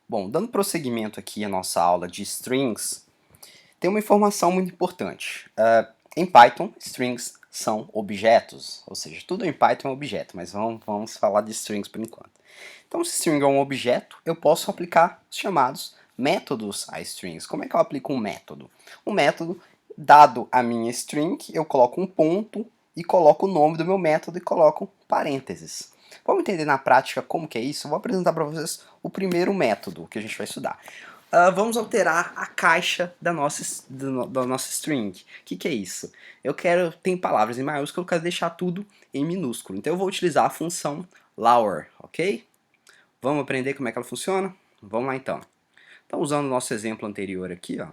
Bom, dando prosseguimento aqui à nossa aula de strings, tem uma informação muito importante. Em Python, strings são objetos, ou seja, tudo em Python é objeto, mas vamos falar de strings por enquanto. Então, se string é um objeto, eu posso aplicar os chamados métodos a strings. Como é que eu aplico um método? Um método, dado a minha string, eu coloco um ponto e coloco o nome do meu método e coloco parênteses. Vamos entender na prática como que é isso? Eu vou apresentar para vocês o primeiro método que a gente vai estudar. Vamos alterar a caixa da nossa string. O que é isso? Tem palavras em maiúsculo, eu quero deixar tudo em minúsculo. Então eu vou utilizar a função lower, ok? Vamos aprender como é que ela funciona? Vamos lá então. Então, usando o nosso exemplo anterior aqui, ó,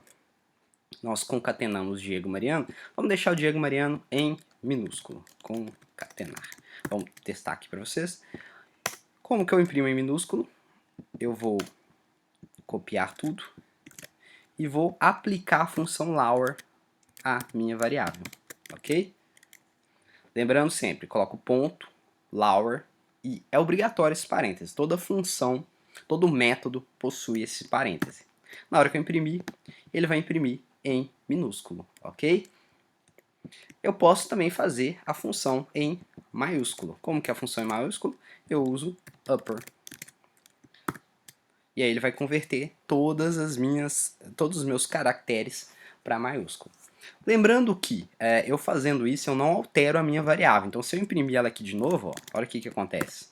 nós concatenamos Diego e Mariano. Vamos deixar o Diego e Mariano em minúsculo. Concatenar. Vamos testar aqui para vocês. Como que eu imprimo em minúsculo? Eu vou copiar tudo e vou aplicar a função lower à minha variável, ok? Lembrando sempre, coloco ponto, lower, e é obrigatório esse parêntese. Toda função, todo método possui esse parêntese. Na hora que eu imprimir, ele vai imprimir em minúsculo, ok? Eu posso também fazer a função em maiúsculo. Como que é a função em maiúsculo? Eu uso upper. E aí ele vai converter todos os meus caracteres para maiúsculo. Lembrando que eu fazendo isso, eu não altero a minha variável. Então, se eu imprimir ela aqui de novo, ó, olha o que acontece.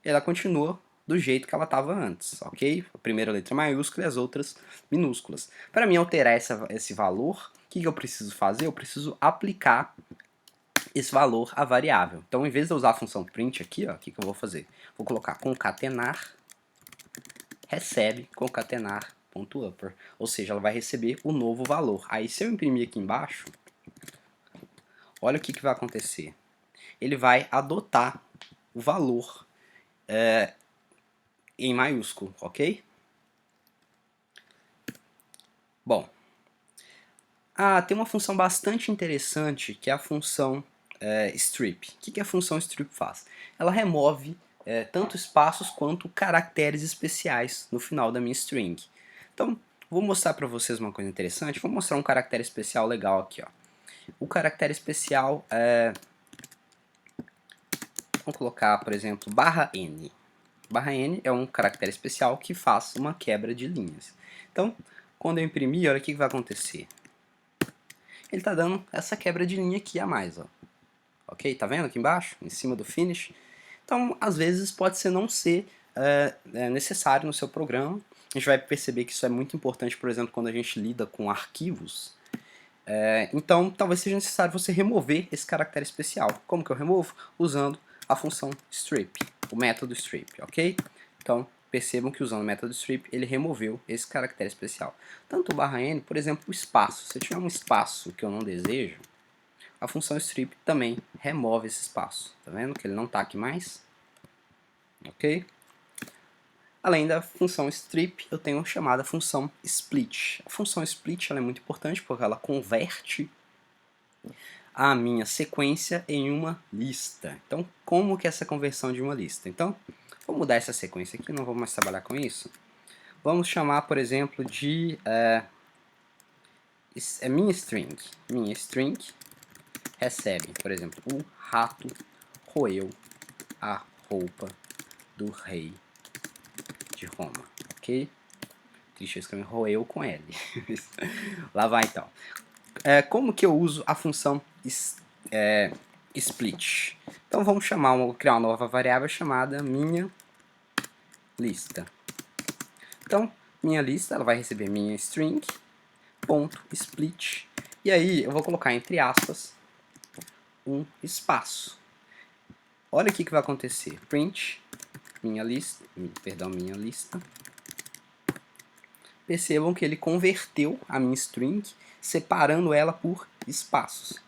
Ela continua do jeito que ela estava antes, ok? A primeira letra maiúscula e as outras minúsculas. Para mim alterar esse valor, o que eu preciso fazer? Eu preciso aplicar esse valor à variável. Então, em vez de eu usar a função print aqui, ó, o que eu vou fazer? Vou colocar concatenar recebe concatenar.upper, ou seja, ela vai receber o novo valor. Aí se eu imprimir aqui embaixo, olha o que vai acontecer. Ele vai adotar o valor em maiúsculo, ok? Bom, tem uma função bastante interessante que é a função strip. O que a função strip faz? Ela remove tanto espaços quanto caracteres especiais no final da minha string. Então, vou mostrar para vocês uma coisa interessante. Vou mostrar um caractere especial legal aqui, ó. O caractere especial vamos colocar, por exemplo, barra N. Barra N é um caractere especial que faz uma quebra de linhas. Então, quando eu imprimir, olha o que vai acontecer. Ele está dando essa quebra de linha aqui a mais, ó. Ok? Tá vendo aqui embaixo? Em cima do finish. Então, às vezes, pode não ser necessário no seu programa. A gente vai perceber que isso é muito importante, por exemplo, quando a gente lida com arquivos. Então, talvez seja necessário você remover esse caractere especial. Como que eu removo? Usando a função strip, o método strip, ok? Então, percebam que usando o método strip, ele removeu esse caractere especial. Tanto o barra N, por exemplo, o espaço. Se eu tiver um espaço que eu não desejo, a função strip também remove esse espaço. Tá vendo que ele não está aqui mais? Ok? Além da função strip, eu tenho a chamada função split. A função split ela é muito importante porque ela converte a minha sequência em uma lista. Então, como que é essa conversão de uma lista? Então, vou mudar essa sequência aqui, não vou mais trabalhar com isso. Vamos chamar, por exemplo, de minha string. Minha string recebe, por exemplo, o rato roeu a roupa do rei de Roma, ok? Deixa eu escrever roeu com L. Lá vai então. Como que eu uso a função split? Então vamos criar uma nova variável chamada minha lista. Então, minha lista ela vai receber minha string, ponto, split, e aí eu vou colocar entre aspas um espaço. Olha o que vai acontecer. Print, minha lista. Percebam que ele converteu a minha string, separando ela por espaços.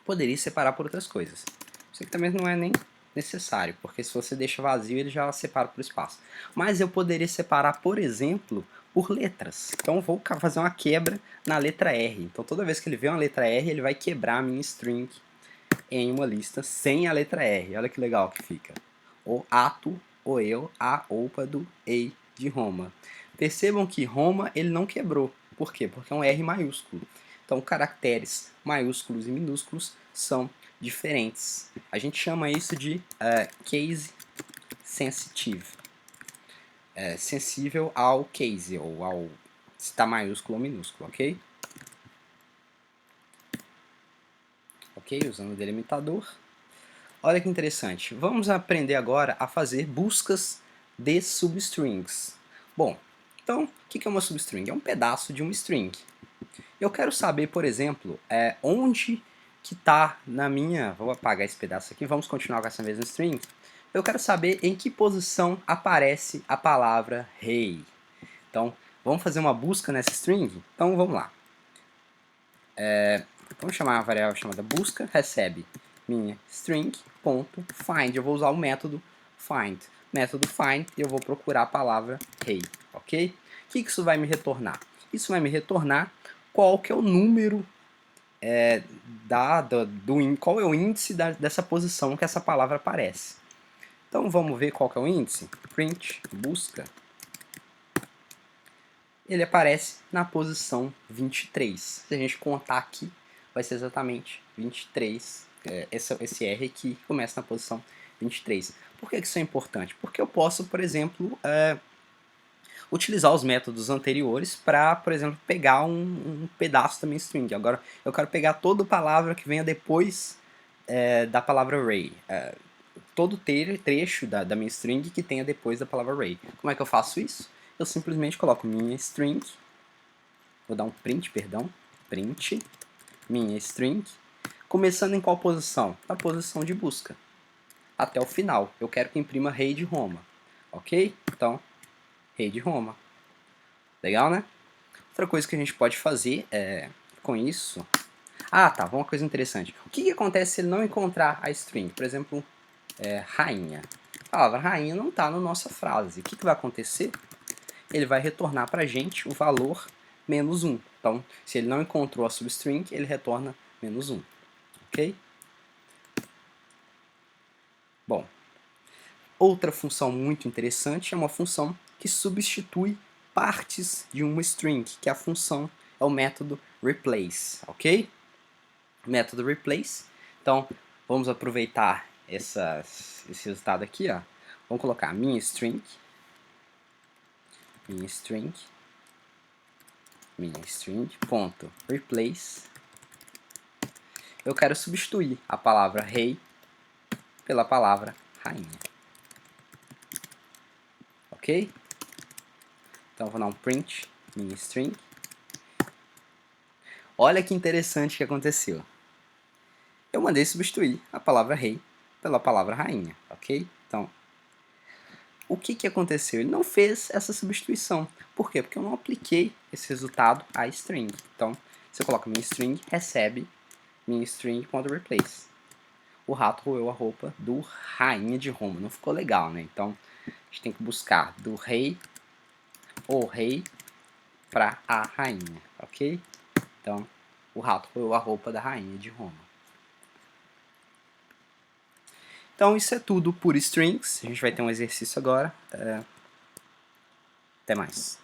Poderia separar por outras coisas. Isso aqui também não é nem necessário, porque se você deixa vazio, ele já separa por espaço. Mas eu poderia separar, por exemplo, por letras. Então vou fazer uma quebra na letra R. Então toda vez que ele vê uma letra R, ele vai quebrar a minha string em uma lista sem a letra R. Olha que legal que fica. O ato, o eu, a, opa, do, ei, de Roma. Percebam que Roma ele não quebrou. Por quê? Porque é um R maiúsculo. Então, caracteres maiúsculos e minúsculos são diferentes. A gente chama isso de case sensitive. Sensível ao case, ou ao se está maiúsculo ou minúsculo, ok? Ok, usando o delimitador. Olha que interessante. Vamos aprender agora a fazer buscas de substrings. Bom, então, o que é uma substring? É um pedaço de uma string. Eu quero saber, por exemplo, onde que está na minha... Vou apagar esse pedaço aqui, vamos continuar com essa mesma string. Eu quero saber em que posição aparece a palavra rei. Então, vamos fazer uma busca nessa string? Então, vamos lá. Vamos chamar uma variável chamada busca, recebe minha string.find. Eu vou usar o método find. Método find e eu vou procurar a palavra rei, ok? O que isso vai me retornar? Isso vai me retornar qual que é o número, qual é o índice dessa posição que essa palavra aparece. Então vamos ver qual que é o índice. Print busca. Ele aparece na posição 23. Se a gente contar aqui, vai ser exatamente 23. Esse R aqui começa na posição 23. Por que isso é importante? Porque eu posso, por exemplo, utilizar os métodos anteriores para, por exemplo, pegar um pedaço da minha string. Agora, eu quero pegar toda palavra que venha depois da palavra array. Todo trecho da minha string que tenha depois da palavra array. Como é que eu faço isso? Eu simplesmente coloco minha string, vou dar um print, perdão, print, minha string, começando em qual posição? Na posição de busca, até o final. Eu quero que imprima rei de Roma, ok? Então, rei de Roma. Legal, né? Outra coisa que a gente pode fazer com isso... Ah, tá, uma coisa interessante. O que acontece se ele não encontrar a string? Por exemplo, rainha. A palavra rainha não está na nossa frase. O que vai acontecer? Ele vai retornar para a gente o valor menos 1. Então, se ele não encontrou a substring, ele retorna menos 1. Ok? Bom, outra função muito interessante é uma função que substitui partes de uma string, que é o método replace, ok? O método replace. Então, vamos aproveitar esse resultado aqui, ó. Vamos colocar minha string, ponto replace. Eu quero substituir a palavra rei pela palavra rainha. Ok? Então vou dar um print minha string. Olha que interessante que aconteceu. Eu mandei substituir a palavra rei pela palavra rainha, ok? Então, o que aconteceu? Ele não fez essa substituição. Por quê? Porque eu não apliquei esse resultado à string. Então, você coloca minha string, recebe minha string.replace. O rato roeu a roupa do rainha de Roma. Não ficou legal, né? Então, a gente tem que buscar do rei, o rei, para a rainha, ok? Então, o rato roeu a roupa da rainha de Roma. Então, isso é tudo por strings. A gente vai ter um exercício agora. Até mais.